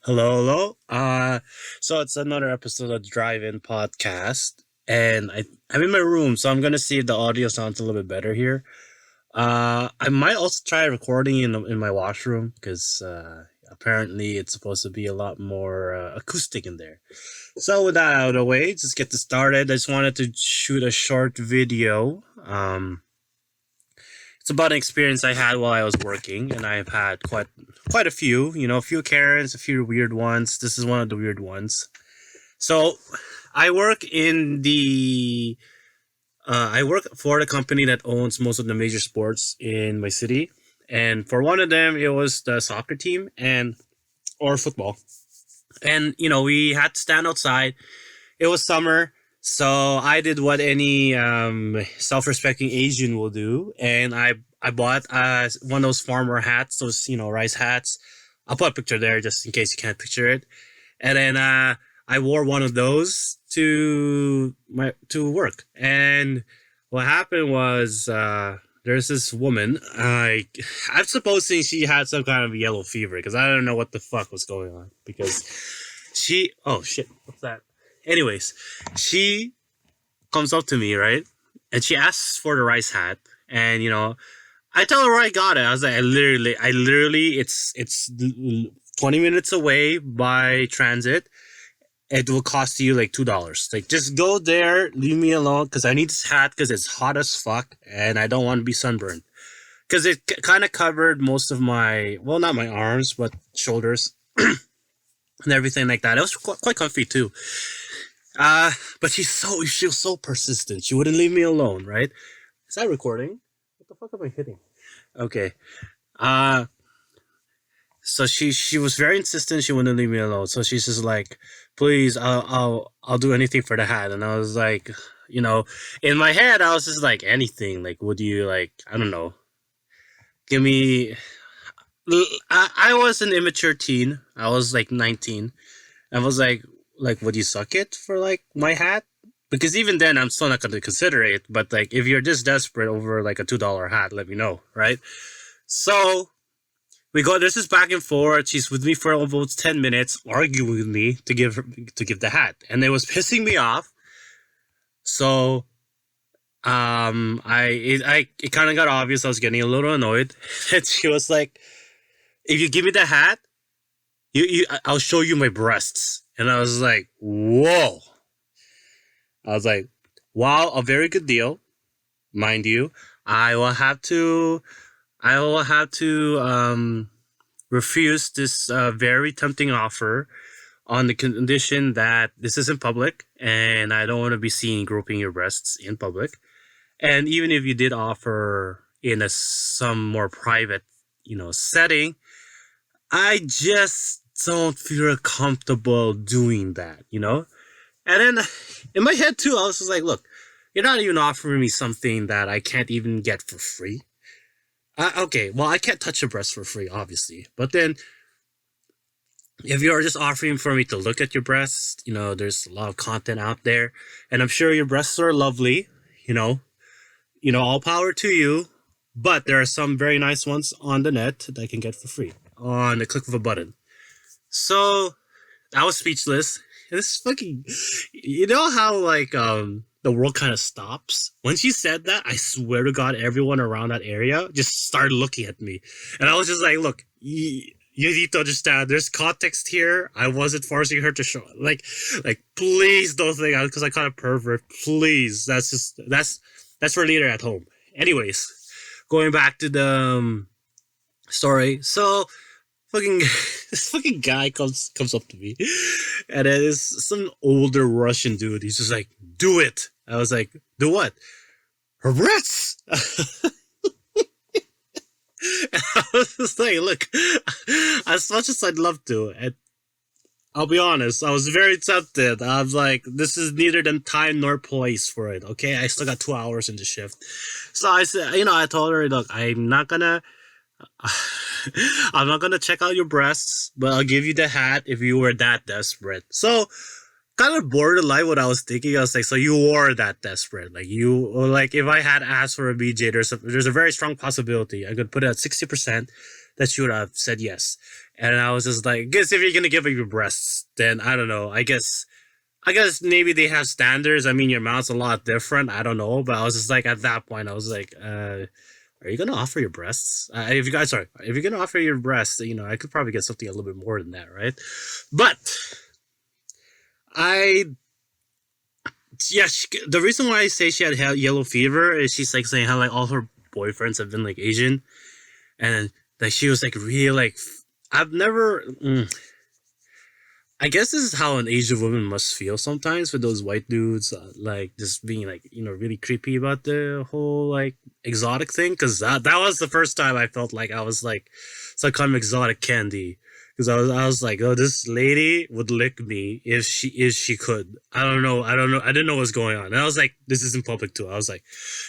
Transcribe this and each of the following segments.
Hello, hello. So it's another episode of Drive-In Podcast, and I'm in my room, so I'm gonna see if the audio sounds a little bit better here. I might also try recording in my washroom because apparently it's supposed to be a lot more acoustic in there. So with that out of the way, just get this started. I just wanted to shoot a short video. It's about an experience I had while I was working, and I've had quite a few. A few Karens, a few weird ones. This is one of the weird ones. So, I work in the I work for the company that owns most of the major sports in my city, and for one of them, it was the soccer team and or football. And we had to stand outside. It was summer, so I did what any self-respecting Asian will do, and I bought one of those farmer hats, those rice hats. I'll put a picture there just in case you can't picture it. And then I wore one of those to work. And what happened was there's this woman. I'm supposing she had some kind of yellow fever because I don't know what the fuck was going on because she. Oh shit! What's that? Anyways, she comes up to me, right? And she asks for the rice hat. And, I tell her where I got it. I was like, I literally, it's 20 minutes away by transit. It will cost you like $2. Like, just go there, leave me alone, because I need this hat because it's hot as fuck and I don't want to be sunburned. Because it kind of covered most of my, well, not my arms, but shoulders and everything like that. It was quite comfy too. Uh, but she was so persistent. She wouldn't leave me alone, right? Is that recording? What the fuck am I hitting? Okay. Uh, so she was very insistent. She wouldn't leave me alone. So she's just like, please, I'll do anything for the hat. And I was like, you know, in my head, I was just like, anything. Like, would you like, I don't know, give me. I was an immature teen. I was like 19. I was like, would you suck it for like my hat? Because even then, I'm still not going to consider it. But like, if you're this desperate over like a $2 hat, let me know, right? So we go. There's this back and forth. She's with me for almost 10 minutes, arguing with me to give the hat, and it was pissing me off. So it kind of got obvious. I was getting a little annoyed, and she was like, "If you give me the hat, I'll show you my breasts." And I was like, "Whoa!" I was like, "Wow, a very good deal, mind you. I will have to, I will have to refuse this very tempting offer on the condition that this isn't public and I don't want to be seen groping your breasts in public. And even if you did offer in a some more private, setting, I just don't feel comfortable doing that. And then in my head too, I was just like, look, you're not even offering me something that I can't even get for free. Okay, well, I can't touch your breast for free, obviously. But then, if you're just offering for me to look at your breasts, there's a lot of content out there, and I'm sure your breasts are lovely. You know, all power to you. But there are some very nice ones on the net that I can get for free on the click of a button. So I was speechless. It's fucking, how like the world kind of stops when she said that. I swear to God, everyone around that area just started looking at me, and I was just like, "Look, you need to understand. There's context here. I wasn't forcing her to show. Like, please don't think I because I kind of pervert. Please, that's for later at home. Anyways, going back to the story. So fucking this fucking guy comes up to me, and then it's some older Russian dude. He's just like, "Do it." I was like, "Do what?" Her breasts. And I was just like, "Look, as much as I'd love to, and I'll be honest, I was very tempted. I was like, this is neither the time nor place for it. Okay, I still got 2 hours in the shift." So I said, I told her, "Look, I'm not gonna check out your breasts, but I'll give you the hat if you were that desperate." So kind of borderline what I was thinking. I was like, so you were that desperate, like if I had asked for a BJ, there's a very strong possibility I could put it at 60% that she would have said yes. And I was just like, guess if you're gonna give up your breasts, then I don't know. I guess maybe they have standards. I mean, your mouth's a lot different. I don't know, but I was just like, at that point, I was like, are you gonna offer your breasts? If you guys, sorry, if you're gonna offer your breasts, I could probably get something a little bit more than that, right? But I, yeah, the reason why I say she had yellow fever is she's like saying how like all her boyfriends have been like Asian, and like she was like really like I've never. I guess this is how an Asian woman must feel sometimes with those white dudes, like just being like really creepy about the whole like exotic thing. Because that was the first time I felt like I was like some kind of exotic candy. Because I was like, oh, this lady would lick me if she could. I don't know. I didn't know what was going on. And I was like, this is in public too. I was like,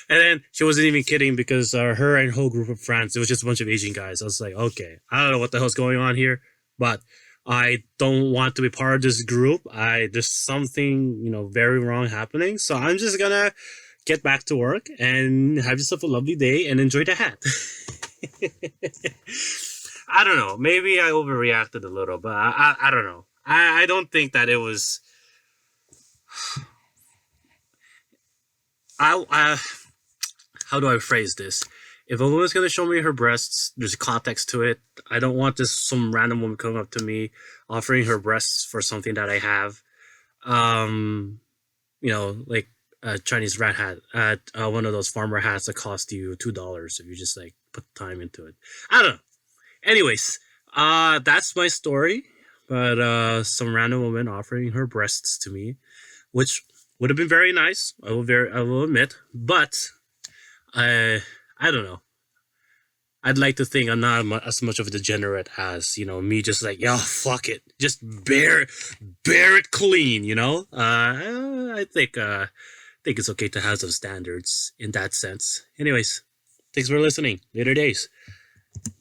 and then she wasn't even kidding because her and whole group of friends, it was just a bunch of Asian guys. I was like, okay, I don't know what the hell's going on here, but I don't want to be part of this group. There's something, very wrong happening. So I'm just gonna get back to work and have yourself a lovely day and enjoy the hat. I don't know. Maybe I overreacted a little, but I don't know. I don't think that it was. I how do I phrase this? If a woman's gonna show me her breasts, there's context to it. I don't want this some random woman coming up to me offering her breasts for something that I have. Like a Chinese rat hat at one of those farmer hats that cost you $2 if you just like put time into it. I don't know. Anyways, that's my story. But some random woman offering her breasts to me, which would have been very nice. I will admit, but I don't know. I'd like to think I'm not as much of a degenerate as me. Just like, yeah, fuck it, just bear it clean. I think it's okay to have some standards in that sense. Anyways, thanks for listening. Later days.